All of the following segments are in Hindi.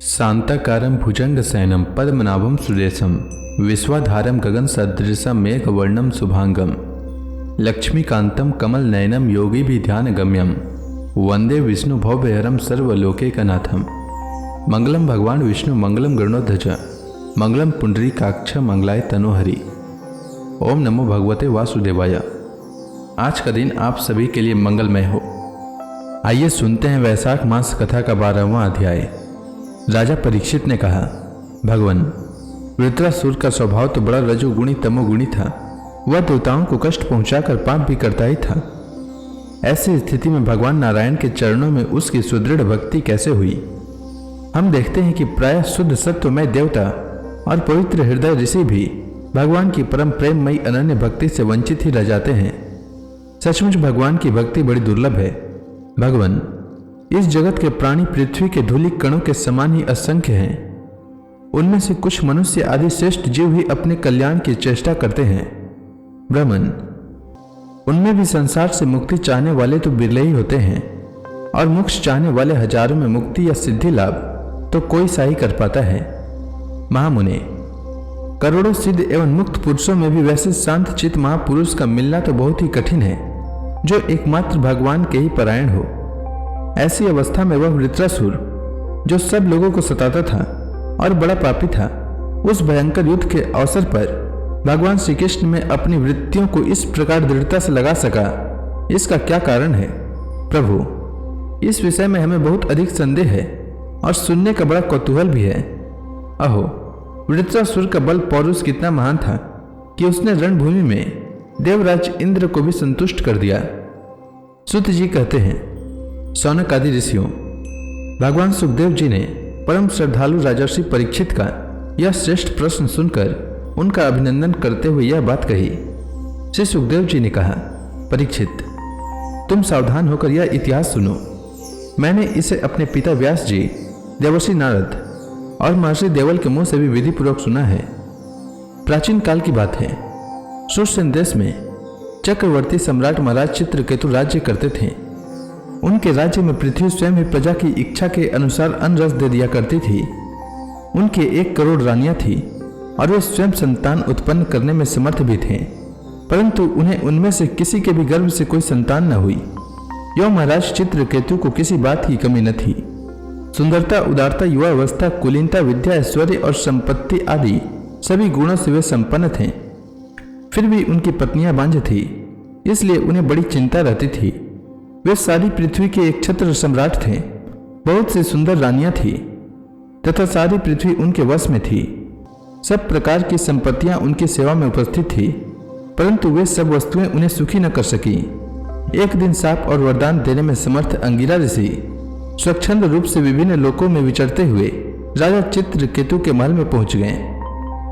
शांताकारं भुजंगशयनं पद्मनाभं सुरेशं विश्वाधारं गगनसदृशं मेघवर्णं शुभांगं लक्ष्मीकान्तं कमलनयनं योगिभिध्यानगम्यं वंदे विष्णु भवभयहरं सर्वलोकैकनाथं। मंगलम भगवान विष्णु मंगलम गरुड़ध्वज मंगलम पुंडरीकाक्ष मंगलाय तनोहरि। ओम नमो भगवते वासुदेवाय। आज का दिन आप सभी के लिए मंगलमय हो। आइए सुनते हैं वैशाख मास कथा का 12वां अध्याय। राजा परीक्षित ने कहा, भगवान, वृत्रासुर का स्वभाव तो बड़ा रजोगुणी तमोगुणी था। वह देवताओं को कष्ट पहुंचाकर पाप भी करता ही था। ऐसी स्थिति में भगवान नारायण के चरणों में उसकी सुदृढ़ भक्ति कैसे हुई? हम देखते हैं कि प्रायः शुद्ध सत्वमय देवता और पवित्र हृदय ऋषि भी भगवान की परम प्रेममयी अनन्य भक्ति से वंचित ही रह जाते हैं। सचमुच भगवान की भक्ति बड़ी दुर्लभ है। भगवान, इस जगत के प्राणी पृथ्वी के धूलि कणों के समान ही असंख्य हैं। उनमें से कुछ मनुष्य आदि श्रेष्ठ जीव ही अपने कल्याण की चेष्टा करते हैं। ब्राह्मण, उनमें भी संसार से मुक्ति चाहने वाले तो बिरले ही होते हैं, और मोक्ष चाहने वाले हजारों में मुक्ति या सिद्धि लाभ तो कोई सा ही कर पाता है। महामुने, करोड़ों सिद्ध एवं मुक्त पुरुषों में भी वैसे शांत चित्त महापुरुष का मिलना तो बहुत ही कठिन है, जो एकमात्र भगवान के ही परायण हो। ऐसी अवस्था में वह वृत्रासुर, जो सब लोगों को सताता था और बड़ा पापी था, उस भयंकर युद्ध के अवसर पर भगवान श्री कृष्ण में अपनी वृत्तियों को इस प्रकार दृढ़ता से लगा सका। इसका क्या कारण है? प्रभु, इस विषय में हमें बहुत अधिक संदेह है और सुनने का बड़ा कौतूहल भी है। अहो, वृत्रासुर का बल पौरुष कितना महान था कि उसने रणभूमि में देवराज इंद्र को भी संतुष्ट कर दिया। सुत जी कहते हैं, सौनक आदि ऋषियों, भगवान सुखदेव जी ने परम श्रद्धालु राजर्षि परीक्षित का यह श्रेष्ठ प्रश्न सुनकर उनका अभिनंदन करते हुए यह बात कही। श्री सुखदेव जी ने कहा, परीक्षित, तुम सावधान होकर यह इतिहास सुनो। मैंने इसे अपने पिता व्यास जी, देवर्षि नारद और महर्षि देवल के मुंह से भी विधि पूर्वक सुना है। प्राचीन काल की बात है। सुरसेन देश में चक्रवर्ती सम्राट महाराज चित्रकेतु राज्य करते थे। उनके राज्य में पृथ्वी स्वयं ही प्रजा की इच्छा के अनुसार अन्न रस दे दिया करती थी। उनके 1 करोड़ रानियां थी और वे स्वयं संतान उत्पन्न करने में समर्थ भी थे, परंतु उन्हें उनमें से किसी के भी गर्भ से कोई संतान न हुई। यो महाराज चित्रकेतु को किसी बात की कमी न थी। सुंदरता, उदारता, युवा अवस्था, कुलीनता, विद्या, ऐश्वर्य और संपत्ति आदि सभी गुणों से वे संपन्न थे। फिर भी उनकी पत्नियां बांझ थी, इसलिए उन्हें बड़ी चिंता रहती थी। वे सारी पृथ्वी के एक छत्र सम्राट थे। बहुत सी सुंदर रानियां थी तथा सारी पृथ्वी उनके वश में थी। सब प्रकार की संपत्तियां उनकी सेवा में उपस्थित थी, परंतु वे सब वस्तुएं उन्हें सुखी न कर सकी। एक दिन शाप और वरदान देने में समर्थ अंगिरा ऋषि स्वच्छंद रूप से विभिन्न लोकों में विचरते हुए राजा चित्रकेतु के महल में पहुंच गए।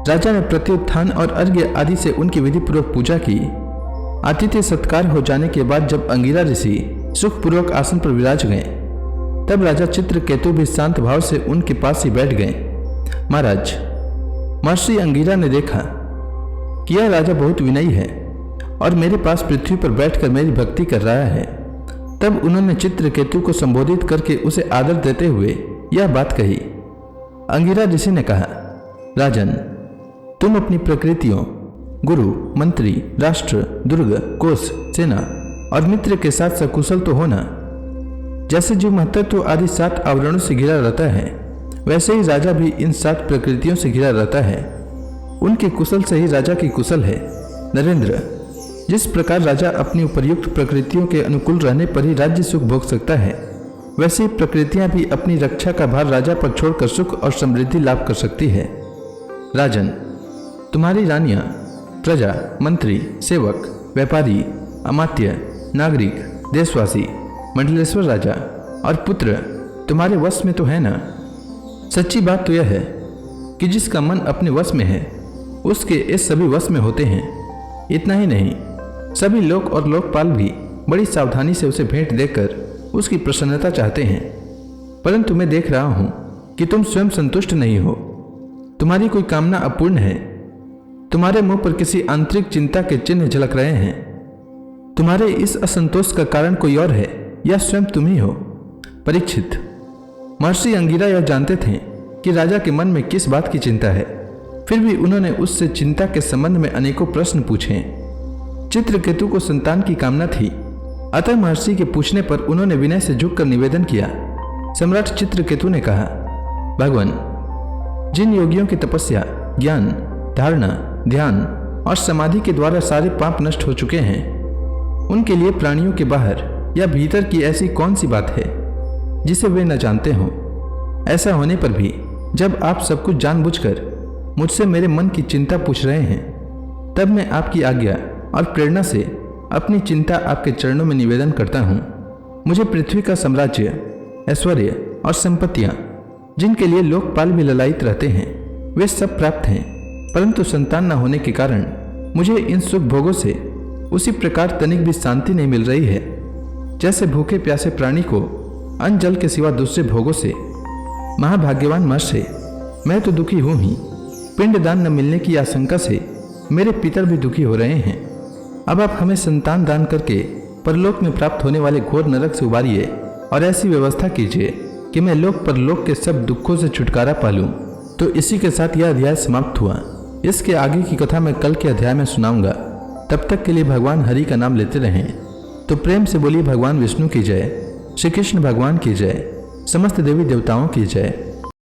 राजा ने प्रत्युत्थान और अर्घ्य आदि से उनकी विधि पूर्वक पूजा की। आतिथ्य सत्कार हो जाने के बाद जब अंगिरा ऋषि सुखपूर्वक आसन पर विराज गए, तब राजा चित्रकेतु भी शांत भाव से उनके पास ही बैठ गए। महाराज, महर्षि अंगिरा ने देखा कि यह राजा बहुत विनयी है और मेरे पास पृथ्वी पर बैठकर मेरी भक्ति कर रहा है। तब उन्होंने चित्रकेतु को संबोधित करके उसे आदर देते हुए यह बात कही। अंगिरा ऋषि ने कहा, राजन, तुम अपनी प्रकृतियों, गुरु, मंत्री, राष्ट्र, दुर्ग, कोष, सेना और मित्र के साथ सकुशल तो होना। जैसे जीव महत्त्व आदि 7 आवरणों से घिरा रहता है, वैसे ही राजा भी इन 7 प्रकृतियों से घिरा रहता है। उनके कुशल से ही राजा की कुशल है। नरेंद्र, जिस प्रकार राजा अपनी उपर्युक्त प्रकृतियों के अनुकूल रहने पर ही राज्य सुख भोग सकता है, वैसे ही प्रकृतियां भी अपनी रक्षा का भार राजा पर छोड़कर सुख और समृद्धि लाभ कर सकती है। राजन, तुम्हारी रानियां, प्रजा, मंत्री, सेवक, व्यापारी, अमात्य, नागरिक, देशवासी, मंडलेश्वर राजा और पुत्र तुम्हारे वश में तो है ना? सच्ची बात तो यह है कि जिसका मन अपने वश में है, उसके ये सभी वश में होते हैं। इतना ही नहीं, सभी लोक और लोकपाल भी बड़ी सावधानी से उसे भेंट देकर उसकी प्रसन्नता चाहते हैं। परंतु मैं देख रहा हूं कि तुम स्वयं संतुष्ट नहीं हो। तुम्हारी कोई कामना अपूर्ण है। तुम्हारे मुंह पर किसी आंतरिक चिंता के चिन्ह झलक रहे हैं। तुम्हारे इस असंतोष का कारण कोई और है या स्वयं तुम ही हो? परीक्षित, महर्षि अंगिरा यह जानते थे कि राजा के मन में किस बात की चिंता है। फिर भी उन्होंने उससे चिंता के संबंध में अनेकों प्रश्न पूछे। चित्रकेतु को संतान की कामना थी, अतः महर्षि के पूछने पर उन्होंने विनय से झुककर निवेदन किया। सम्राट चित्रकेतु ने कहा, भगवान, जिन योगियों की तपस्या, ज्ञान, धारणा, ध्यान और समाधि के द्वारा सारे पाप नष्ट हो चुके हैं, उनके लिए प्राणियों के बाहर या भीतर की ऐसी कौन सी बात है जिसे वे न जानते हों। ऐसा होने पर भी जब आप सब कुछ जानबूझकर मुझसे मेरे मन की चिंता पूछ रहे हैं, तब मैं आपकी आज्ञा और प्रेरणा से अपनी चिंता आपके चरणों में निवेदन करता हूँ। मुझे पृथ्वी का साम्राज्य, ऐश्वर्य और संपत्तियाँ, जिनके लिए लोकपाल भी ललायित रहते हैं, वे सब प्राप्त हैं, परंतु संतान न होने के कारण मुझे इन सुख भोगों से उसी प्रकार तनिक भी शांति नहीं मिल रही है जैसे भूखे प्यासे प्राणी को अन्न जल के सिवा दूसरे भोगों से। महाभाग्यवान महर्षि, मैं तो दुखी हूँ ही, पिंडदान न मिलने की आशंका से मेरे पितर भी दुखी हो रहे हैं। अब आप हमें संतान दान करके परलोक में प्राप्त होने वाले घोर नरक से उबारिए और ऐसी व्यवस्था कीजिए कि मैं लोक परलोक के सब दुखों से छुटकारा पा लूं। तो इसी के साथ यह अध्याय समाप्त हुआ। इसके आगे की कथा मैं कल के अध्याय में सुनाऊंगा। तब तक के लिए भगवान हरि का नाम लेते रहें। तो प्रेम से बोलिए भगवान विष्णु की जय, श्री कृष्ण भगवान की जय, समस्त देवी देवताओं की जय।